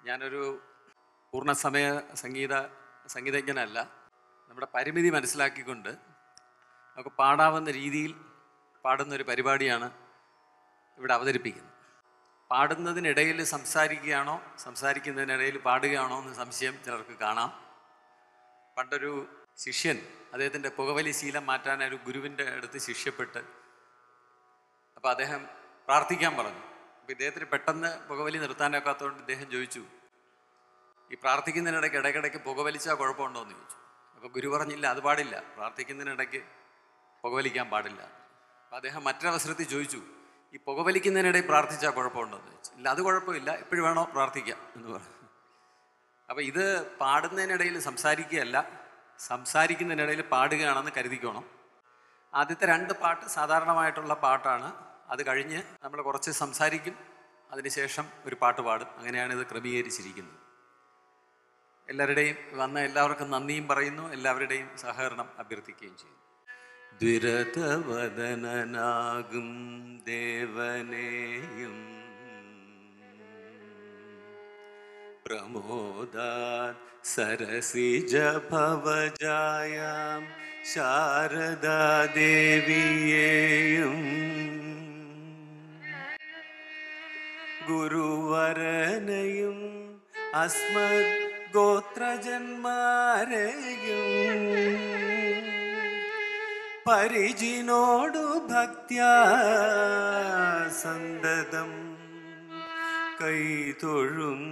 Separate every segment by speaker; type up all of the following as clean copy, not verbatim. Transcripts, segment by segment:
Speaker 1: ഞാനൊരു പൂർണ്ണസമയ സംഗീതജ്ഞനല്ല. നമ്മുടെ പരിമിതി മനസ്സിലാക്കിക്കൊണ്ട് നമുക്ക് പാടാവുന്ന രീതിയിൽ പാടുന്നൊരു പരിപാടിയാണ് ഇവിടെ അവതരിപ്പിക്കുന്നത്. പാടുന്നതിനിടയിൽ സംസാരിക്കുകയാണോ സംസാരിക്കുന്നതിനിടയിൽ പാടുകയാണോ എന്ന് സംശയം ചിലർക്ക് കാണാം. പണ്ടൊരു ശിഷ്യൻ അദ്ദേഹത്തിൻ്റെ പുകവലി ശീലം മാറ്റാൻ ഒരു ഗുരുവിൻ്റെ അടുത്ത് ശിഷ്യപ്പെട്ട്, അപ്പോൾ അദ്ദേഹം പ്രാർത്ഥിക്കാൻ പറഞ്ഞു. അപ്പോൾ ഇദ്ദേഹത്തിന് പെട്ടെന്ന് പുകവലി നിർത്താനൊക്കാത്തതുകൊണ്ട് ഇദ്ദേഹം ചോദിച്ചു, ഈ പ്രാർത്ഥിക്കുന്നതിനിടയ്ക്ക് ഇടയ്ക്കിടയ്ക്ക് പുകവലിച്ചാൽ കുഴപ്പമുണ്ടോ എന്ന് ചോദിച്ചു. അപ്പോൾ ഗുരു പറഞ്ഞില്ല, അത് പാടില്ല, പ്രാർത്ഥിക്കുന്നതിനിടയ്ക്ക് പുകവലിക്കാൻ പാടില്ല. അപ്പോൾ അദ്ദേഹം മറ്റൊരവസരത്തിൽ ചോദിച്ചു, ഈ പുകവലിക്കുന്നതിനിടയിൽ പ്രാർത്ഥിച്ചാൽ കുഴപ്പമുണ്ടോ എന്ന് ചോദിച്ചു. ഇല്ല, അത് കുഴപ്പമില്ല, എപ്പോഴും വേണോ പ്രാർത്ഥിക്കാം എന്ന് പറഞ്ഞു. അപ്പോൾ ഇത് പാടുന്നതിനിടയിൽ സംസാരിക്കുകയല്ല, സംസാരിക്കുന്നതിനിടയിൽ പാടുകയാണെന്ന് കരുതിക്കോണം. ആദ്യത്തെ 2 പാട്ട് സാധാരണമായിട്ടുള്ള പാട്ടാണ്. അത് കഴിഞ്ഞ് നമ്മൾ കുറച്ച് സംസാരിക്കും, അതിനുശേഷം ഒരു പാട്ട് പാടും. അങ്ങനെയാണ് ഇത് ക്രമീകരിച്ചിരിക്കുന്നത്. എല്ലാവർക്കും നന്ദിയും പറയുന്നു, എല്ലാവരുടെയും സഹകരണം അഭ്യർത്ഥിക്കുകയും ചെയ്യുന്നു. ദ്വിരതവദനനാകും ദേവനെയും പ്രമോദാത് സരസിജഭവജായാം ശാരദാദേവിയെയും ഗുരുവരനെയും അസ്മദ് ഗോത്രജന്മാരെയും പരിജിനോടു ഭക്ത്യാ സന്തതം കൈതൊഴുന്നേ.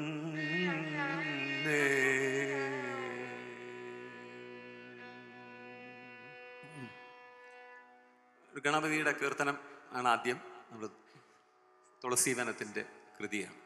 Speaker 1: ഒരു ഗണപതിയുടെ കീർത്തനം ആണ് ആദ്യം. നമ്മൾ തുളസീവനത്തിൻ്റെ കൃതിയാണ്.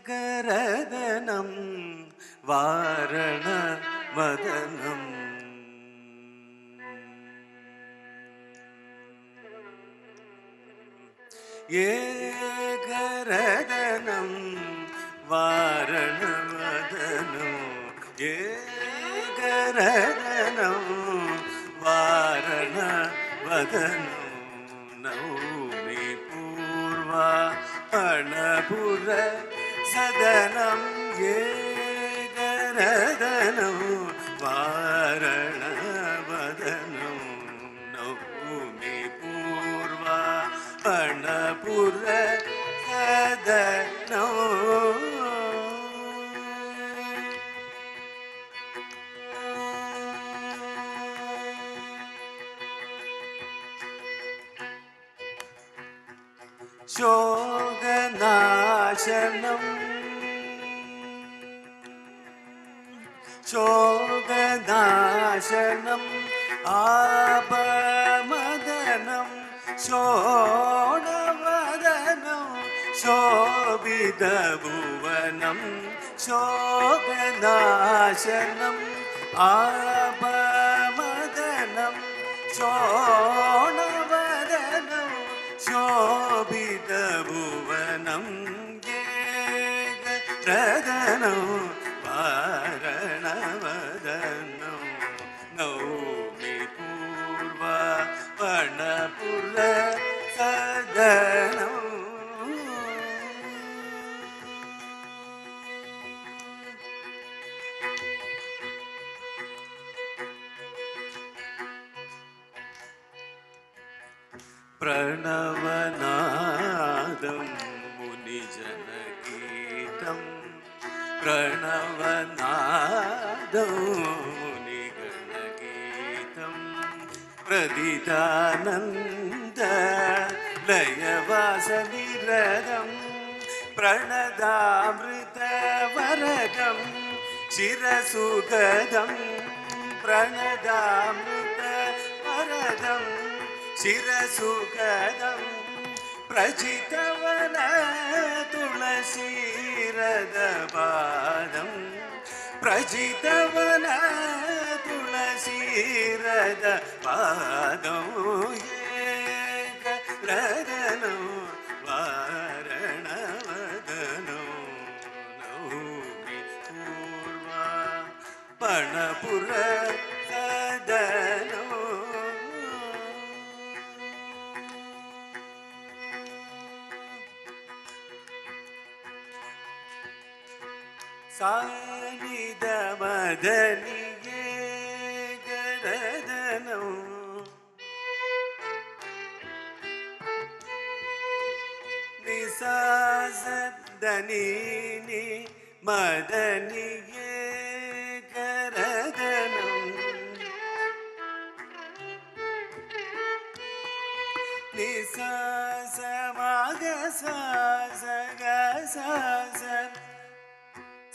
Speaker 1: ഏകരദനം വാരണ വദനം ഏകരദനം വാരണ വദനം ഏകരദനം വാരണ വദനം നൗമി പൂർവ പണപുര സദനം ഏകരദനം വാരണ വദനം നൗമി പൂർവ പണപുര സദനം ശോകനാശനം ശോകനാശനം ആപമദനം ശോണവദനം ശോഭിതഭുവനം ശോകനാശനം ആപമദനം ശോണവദനം ശോഭിതഭുവനം രദനം വാരണവദനം നൗമി പൂർവ വനപുര സദനം പ്രണവനാദം മുനിജനഗീതം പ്രണവനാദം മുനിഗണഗീതം പ്രതിദാനന്ദ ലയവാസനിരതം പ്രണതാമൃതവരദം ശിരസുഗതം പ്രണതാമൃതവരദം ശിരസുഗതം പ്രജിതവന തുളസീരദപാദം പ്രജിതവന തുളസീരദപാദം ഏകരദനം വാരണവദനം നൗമി പൂർവ പണപുര സദനം സാനിധമദനിയേ ഗരദനം നിസാസദനീനി മദനിയേ ഗരദനം നിസാസമഗസാസഗസാസ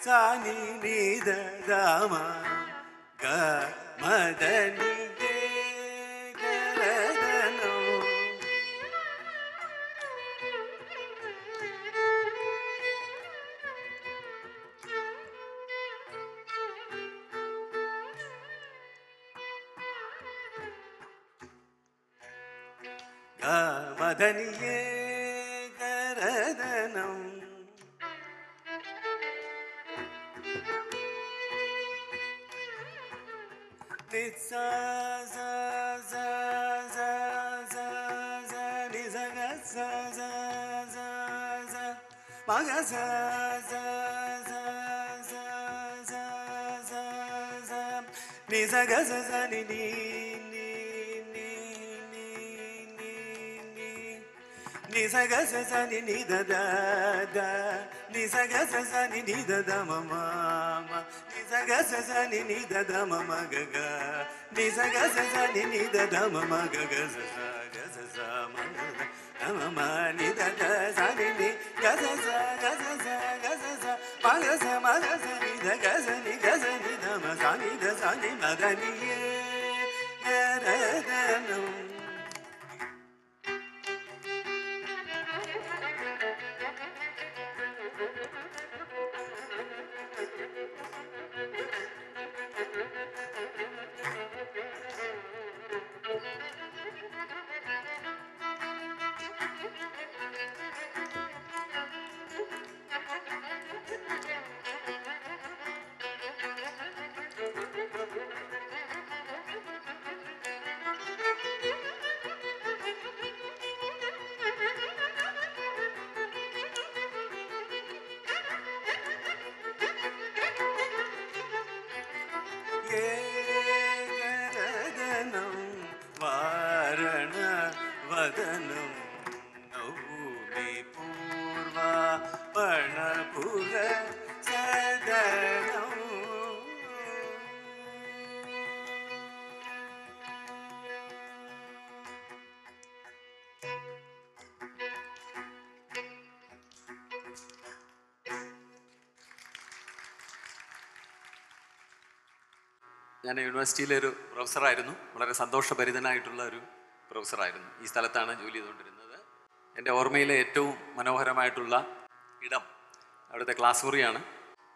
Speaker 1: സാനി നിദദമ ഗ മദനിയേ ഗരദനം ഗ മദനിയേ ഗരദനം sa sa sa sa sa sa ni sa ga sa sa sa sa ma ga sa sa sa sa sa sa sa ni sa ga sa sa ni ni ni ni ni ni ni sa ga sa sa ni ni da da da ni sa ga sa sa ni ni da da ma ma ma ni sa ga sa sa ni ni da da ma ma ga ga ni sa ga sa sa ni ni da da ma ma ga ga sa sa ma ga da ma ma ni da da sa ni ni ga sa sa ga sa sa ga sa sa ma ga sa ni da ga sa ni da ma sa ni da sa ni ma da ni ye ra da no ഗരദനം വാരണവദനം നൗമി പൂർവ പണപുര സദനം ഞാൻ യൂണിവേഴ്സിറ്റിയിലെ ഒരു പ്രൊഫസറായിരുന്നു. വളരെ സന്തോഷഭരിതനായിട്ടുള്ള ഒരു പ്രൊഫസറായിരുന്നു. ഈ സ്ഥലത്താണ് ജോലി ചെയ്തുകൊണ്ടിരുന്നത്. എൻ്റെ ഓർമ്മയിലെ ഏറ്റവും മനോഹരമായിട്ടുള്ള ഇടം അവിടുത്തെ ക്ലാസ് മുറിയാണ്.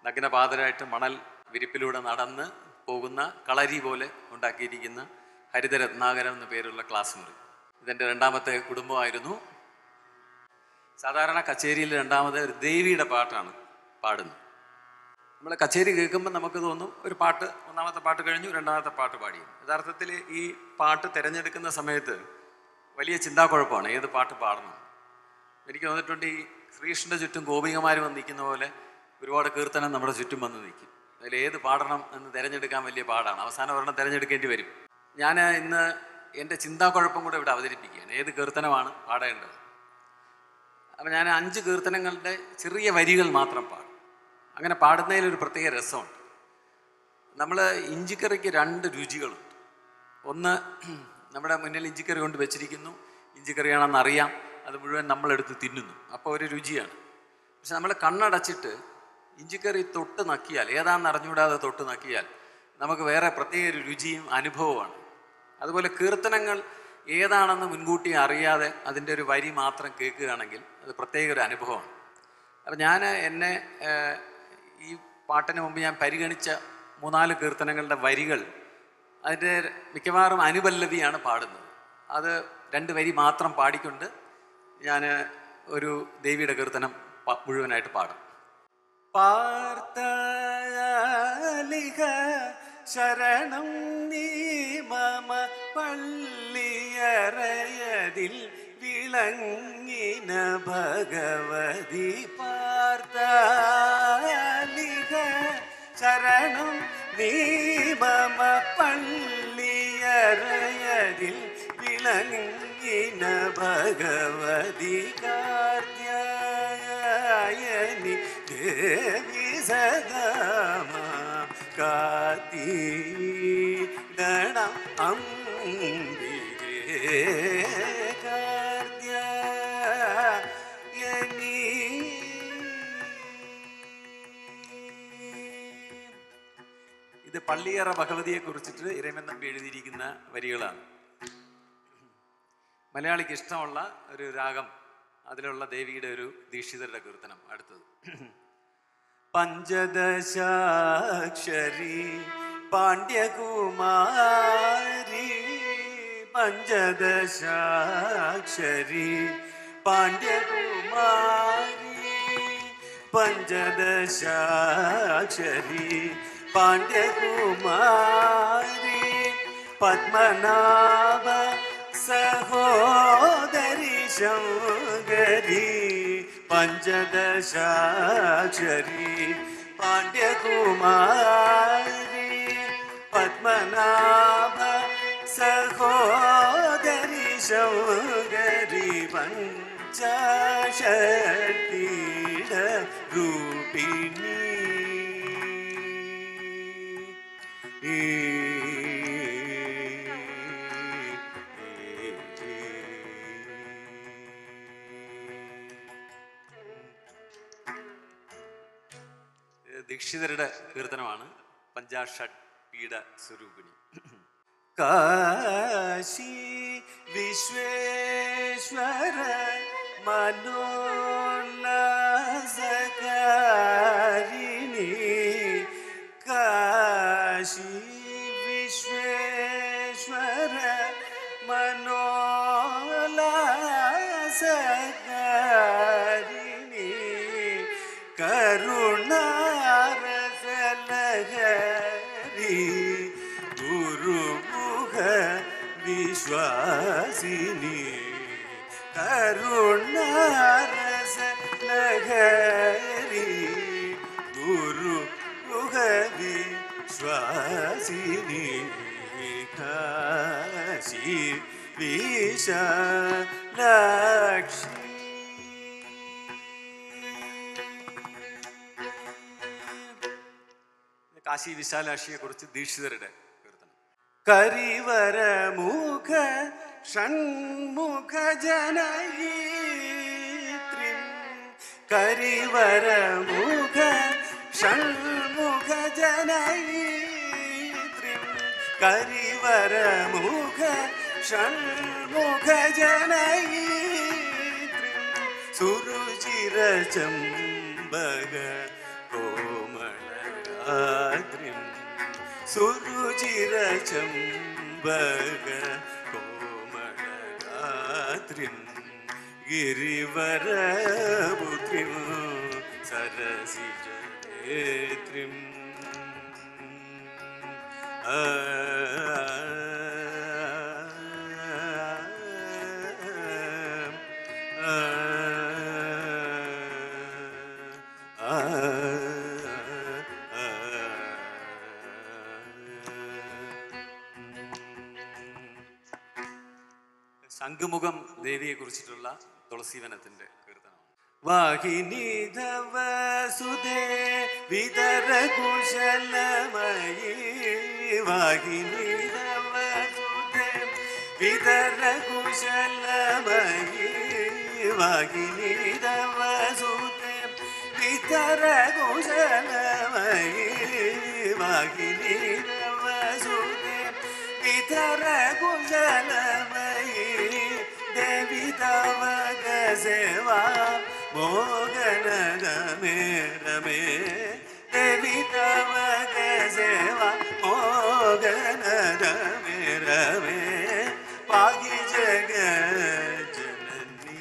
Speaker 1: നഗ്നപാതരായിട്ട് മണൽ വിരിപ്പിലൂടെ നടന്ന് പോകുന്ന കളരി പോലെ ഉണ്ടാക്കിയിരിക്കുന്ന ഹരിതരത്നാകരം എന്ന പേരുള്ള ക്ലാസ് മുറി. ഇതെൻ്റെ രണ്ടാമത്തെ കുടുംബമായിരുന്നു. സാധാരണ കച്ചേരിയിൽ രണ്ടാമത് ഒരു ദേവിയുടെ പാട്ടാണ് പാടുന്നത്. നമ്മൾ കച്ചേരി കേൾക്കുമ്പോൾ നമുക്ക് തോന്നും ഒരു പാട്ട്, ഒന്നാമത്തെ പാട്ട് കഴിഞ്ഞു, രണ്ടാമത്തെ പാട്ട് പാടി. യഥാർത്ഥത്തിൽ ഈ പാട്ട് തിരഞ്ഞെടുക്കുന്ന സമയത്ത് വലിയ ചിന്താക്കുഴപ്പമാണ് ഏത് പാട്ട് പാടണം. എനിക്ക് തോന്നിയിട്ടുണ്ട് ഈ ശ്രീകൃഷ്ണൻ്റെ ചുറ്റും ഗോപികമാർ വന്ന് നിൽക്കുന്ന പോലെ ഒരുപാട് കീർത്തനം നമ്മുടെ ചുറ്റും വന്ന് നിൽക്കും. അതിൽ ഏത് പാടണം എന്ന് തിരഞ്ഞെടുക്കാൻ വലിയ പാടാണ്. അവസാനം ഒരെണ്ണം തിരഞ്ഞെടുക്കേണ്ടി വരും. ഞാൻ ഇന്ന് എൻ്റെ ചിന്താക്കുഴപ്പം കൂടെ ഇവിടെ അവതരിപ്പിക്കുകയാണ്. ഏത് കീർത്തനമാണ് പാടേണ്ടത്? അപ്പം ഞാൻ 5 കീർത്തനങ്ങളുടെ ചെറിയ വരികൾ മാത്രം പാടും. അങ്ങനെ പാടുന്നതിലൊരു പ്രത്യേക രസമുണ്ട്. നമ്മൾ ഇഞ്ചിക്കറിക്ക് 2 രുചികളുണ്ട്. ഒന്ന്, നമ്മുടെ മുന്നിൽ ഇഞ്ചിക്കറി കൊണ്ട് വെച്ചിരിക്കുന്നു, ഇഞ്ചിക്കറിയാണെന്ന് അറിയാം, അത് മുഴുവൻ നമ്മളെടുത്ത് തിന്നുന്നു, അപ്പോൾ ഒരു രുചിയാണ്. പക്ഷെ നമ്മൾ കണ്ണടച്ചിട്ട് ഇഞ്ചിക്കറി തൊട്ട് നക്കിയാൽ, ഏതാണെന്ന് അറിഞ്ഞുകൂടാതെ തൊട്ട് നക്കിയാൽ നമുക്ക് വേറെ പ്രത്യേക ഒരു രുചിയും അനുഭവമാണ്. അതുപോലെ കീർത്തനങ്ങൾ ഏതാണെന്ന് മുൻകൂട്ടി അറിയാതെ അതിൻ്റെ ഒരു വരി മാത്രം കേൾക്കുകയാണെങ്കിൽ അത് പ്രത്യേക ഒരു അനുഭവമാണ്. അപ്പം ഞാൻ ഈ പാട്ടിന് മുമ്പ് ഞാൻ പരിഗണിച്ച 3-4 കീർത്തനങ്ങളുടെ വരികൾ, അതിൻ്റെ മിക്കവാറും അനുപല്ലവിയാണ് പാടുന്നത്. അത് 2 വരി മാത്രം പാടിക്കൊണ്ട് ഞാൻ ഒരു ദേവിയുടെ കീർത്തനം മുഴുവനായിട്ട് പാടും. പാർത്തലിക ശരണം നീ മമ പള്ളിയറയതിൽ വിളങ്ങിന ഭഗവതി. പാർത്തലിക ശരണം നീ മമ പള്ളിയറയതിൽ വിളങ്ങിന ഭഗവതി. കാർത്യായനി ദേവി സദാമ കാതീടണം അംബികേ. കാർത്യായനി ഇത് പള്ളിയറ ഭഗവതിയെ കുറിച്ചിട്ട് ഇരമൻ നമ്പി എഴുതിയിരിക്കുന്ന വരികളാണ്. മലയാളിക്ക് ഇഷ്ടമുള്ള ഒരു രാഗം, അതിലുള്ള ദേവിയുടെ ഒരു ദീക്ഷിതരുടെ കീർത്തനം അടുത്തത്. പഞ്ചദശാക്ഷരി പാണ്ഡ്യകുമാരി, പഞ്ചദശാക്ഷരി പാണ്ഡ്യകുമാരി, പഞ്ചദശാക്ഷരി പാണ്ഡ്യകുമാരി, പത്മനാഭ സഹോദരി ശങ്കരി, പഞ്ചദശാക്ഷരി പാണ്ഡ്യകുമാരി, പത്മനാഭ സഹോദരി ശങ്കരി, പഞ്ചശക്തിയുടെ രൂപിണി. ദീക്ഷിതരുടെ കീർത്തനമാണ് പഞ്ചാഷഡ് പീഠ സ്വരൂപിണി. കാശി വിശ്വേശ്വര മനോല്ലാസകാരിണി, കാശി വിശ്വേശ്വര മനോല്ലാസകാരിണി, കരുണാരസലഹരി ഗുരുമുഖ വിശ്വാസിനി, കരുണാരസലഹരി ഗുരുമുഖ വിശ്വാസിനി, കാശി വിശാലാക്ഷി. കാശി വിശാലാക്ഷിയെ കുറിച്ച് ദീക്ഷിതരുടെ കീർത്തനം. കരിവരമുഖ ഷൺമുഖ ജനയിത്രി, കരിവരമുഖ ഷൺമുഖ ജനയിത്രി,
Speaker 2: കരിവരമുഖ ഷൺമുഖ ജനയീത്രി സുരുചിര ചമ്പക കോമളരാത്രിം സുരുചിര ചമ്പക കോമളരാത്രിം ഗിരിവരപുത്രിം സരസിജനേത്രിം
Speaker 1: ശംഖുമുഖം ദേവിയെ കുറിച്ചിട്ടുള്ള തുളസീവനത്തിന്റെ കീർത്തനം.
Speaker 2: വാഹിനിധവസുദേ വിതര കുശലമയീ വാഹിനിധവസുദേ വിതര കുശലമയീ വാഹിനിധവസുദേ വിതര കുശലമയീ വാഹിനിധവസുദേ വിതര കുശലമയീ ദേവി തവ സേവാ മോഹനദ മേ രമേ ദേവി തവ സേവാ മോഹനദ മേ രമേ പാഹി ജഗ ജനനി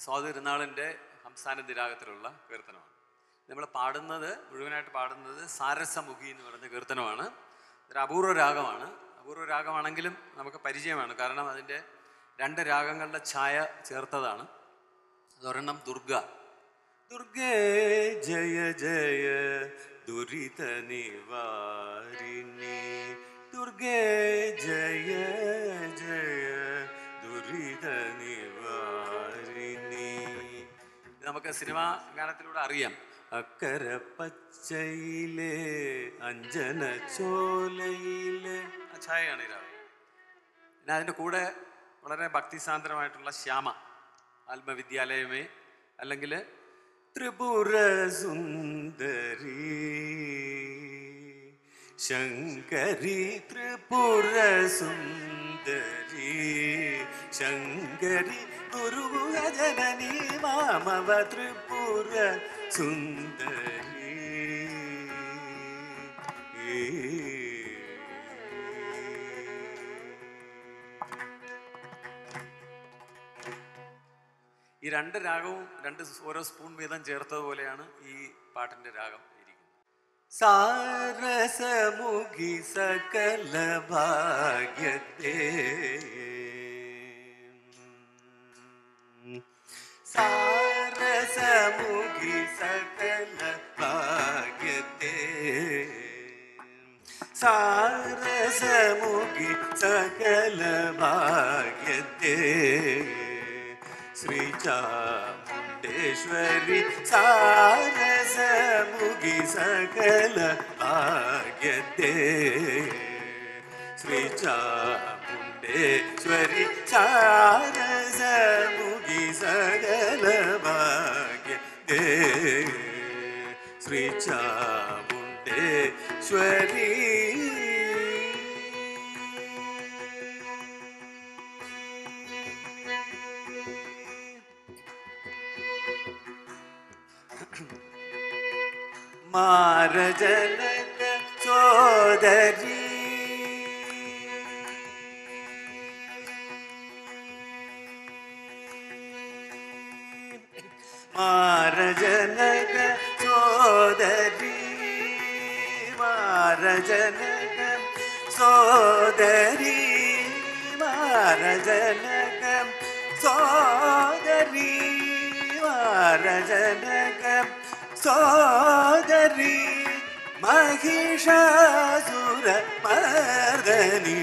Speaker 1: സ്വാതി തിരുനാളിൻ്റെ ഹംസാനന്ദ രാഗത്തിലുള്ള കീർത്തനമാണ്. നമ്മൾ പാടുന്നത് മുഴുവനായിട്ട് പാടുന്നത് സാരസമുഖി എന്ന് പറയുന്ന കീർത്തനമാണ്. ഒരു അപൂർവ രാഗമാണ്. അപൂർവ രാഗമാണെങ്കിലും നമുക്ക് പരിചയമാണ്. കാരണം അതിൻ്റെ 2 രാഗങ്ങളുടെ ഛായ ചേർത്തതാണ്. അതൊരെണ്ണം ദുർഗ.
Speaker 2: ദുർഗേ ജയ ജയ ദുരിത നിവാരിണി ദുർഗേ ജയ ജയ ദുരിത നിവാരിണി.
Speaker 1: നമുക്ക് സിനിമാ ഗാനത്തിലൂടെ അറിയാം.
Speaker 2: അക്കര പച്ചയിലെ അഞ്ജന ചോലയിലെ
Speaker 1: ഛായയാണ് ഈ രാഗം. പിന്നെ അതിൻ്റെ കൂടെ വളരെ ഭക്തിസാന്ദ്രമായിട്ടുള്ള ശ്യാമ ആത്മവിദ്യാലയമേ അല്ലെങ്കിൽ
Speaker 2: ത്രിപുര സുന്ദരി ശങ്കരി ത്രിപുര സുന്ദരി ശങ്കരി ഗുരുജനനി മാമവ ത്രിപുര സുന്ദരി.
Speaker 1: ഈ 2 രാഗവും 2 ഓരോ സ്പൂൺ വീതം ചേർത്തതുപോലെയാണ് ഈ പാട്ടിൻ്റെ രാഗം ഇരിക്കുന്നത്.
Speaker 2: സാരസമുഖി സകല ഭാഗ്യത്തെ സാരസമുഖി സകല ഭാഗ്യത്തെ സാരസമുഖി സകല ഭാഗ്യത്തെ ശ്രീചാമുണ്ടേശ്വരി സാരസമുഖി സകല ഭാഗ്യത്തെ ശ്രീചാമുണ്ടേശ്വരി സാരസമുഖി സകല ഭാഗ്യത്തെ ശ്രീചാമുണ്ടേശ്വരി. മാരജനക സോദരി മാരജനക സോദരി മാരജനക സോദരി മാരജനക സോദരി മാരജനക സോദരി മഹിഷാസുര മർദനി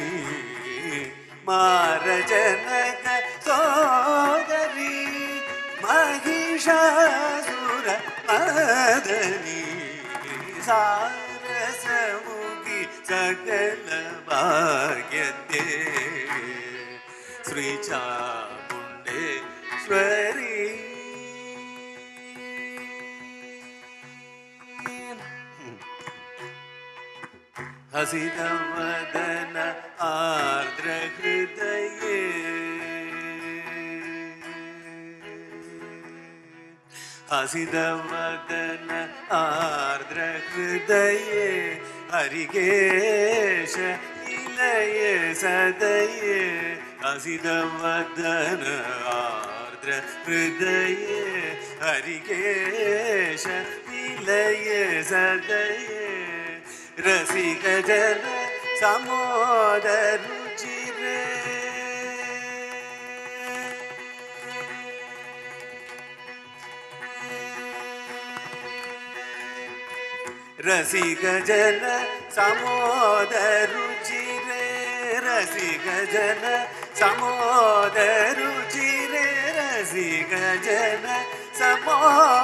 Speaker 2: മാരജനക സോദരി മഹിഷാസുര മർദനി സാരസമുഖി സകല ഭാഗ്യത്തെ ശ്രീ ചാമുണ്ടേശ്വരി ഹസിതവദന ആർദ്രഹൃദയേ ഹസിതവദന ആർദ്രഹൃദയേ ഹരികേശ ഇലയേ സദയേ ഹസിതവദന ആർദ്രഹൃദയേ ഹരികേശ ഇലയേ സദയേ രസിക ജന സമോദരുചിരേ രസിക ജന സമോദരുചിരേ രസിക ജന സമോദരുചിരേ രസിക ജന സമോദരുചിരേ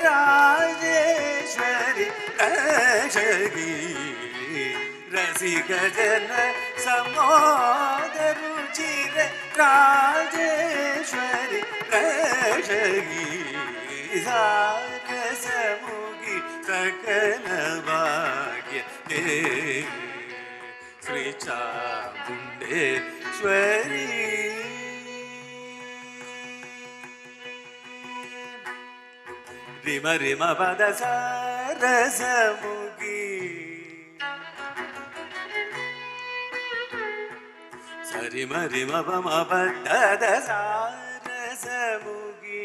Speaker 2: രാജേശ്വരി രക്ഷകി രസിക ജന സമോദരുചിരേ രാജേശ്വരി രക്ഷകി സാരസമുഖി സകല ഭാഗ്യ ശ്രീ ചാമുണ്ടേശ്വരി റിമ റിമ പദ സാരസമുഖി സരിമ റിമ പമ പദ സാരസമുഖി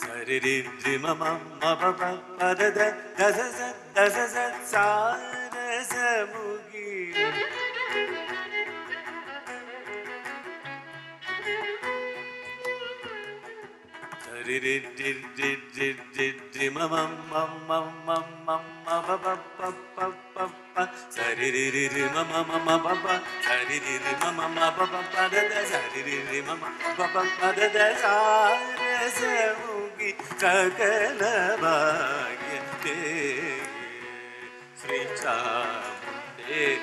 Speaker 2: സരി മമ മപ പദ ദസ ദസ സാരസമുഖി സരി മമ മമ മമ മപ പപ്പ സരി മമ മമ പപ സരി മമ മപ പദ സരി മമ പപ പദ സാരസമുഖി സകല ഭാഗ്യത്തെ ശ്രീ ചാമുണ്ടേശ്വരി